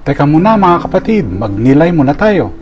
Teka muna mga kapatid, magnilay muna tayo.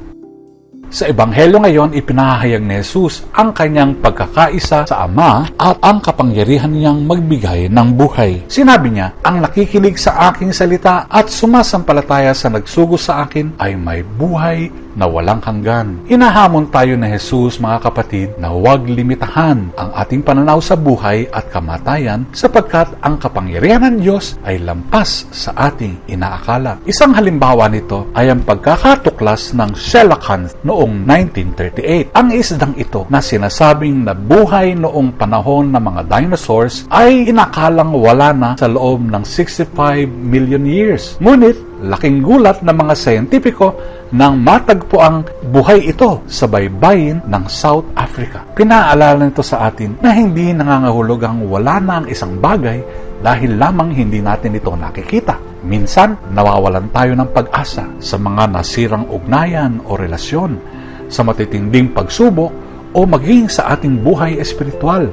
Sa Ebanghelyo ngayon, ipinahayag ni Jesus ang kanyang pagkakaisa sa Ama at ang kapangyarihan niyang magbigay ng buhay. Sinabi niya, ang nakikinig sa aking salita at sumasampalataya sa nagsugo sa akin ay may buhay na walang hanggan. Hinahamon tayo ni Jesus, mga kapatid, na huwag limitahan ang ating pananaw sa buhay at kamatayan sapagkat ang kapangyarihan ng Diyos ay lampas sa ating inaakala. Isang halimbawa nito ay ang pagkakatuklas ng coelacanth noong 1938. Ang isdang ito na sinasabing nabuhay noong panahon ng mga dinosaurs ay inakalang wala na sa loob ng 65 million years. Ngunit, laking gulat ng mga siyentipiko nang matagpo ang buhay ito sa baybayin ng South Africa. Pinaalala nito sa atin na hindi nangangahulog ang wala na ang isang bagay dahil lamang hindi natin ito nakikita. Minsan, nawawalan tayo ng pag-asa sa mga nasirang ugnayan o relasyon, sa matitinding pagsubok o maging sa ating buhay espiritual.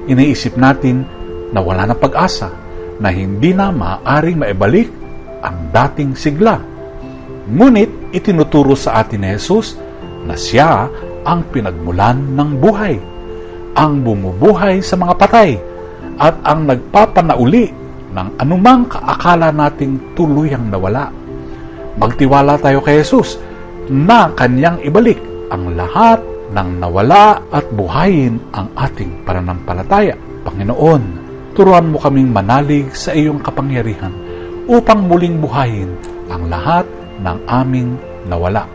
Iniisip natin na wala na pag-asa, na hindi na maaaring maibalik ang dating sigla. Ngunit itinuturo sa atin ni Jesus na siya ang pinagmulan ng buhay, ang bumubuhay sa mga patay, at ang nagpapanauli ng anumang kaakala nating tuluyang nawala. Magtiwala tayo kay Jesus na kanyang ibalik ang lahat ng nawala at buhayin ang ating pananampalataya. Panginoon, turuan mo kaming manalig sa iyong kapangyarihan upang muling buhayin ang lahat ng aming nawala.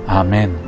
Amen.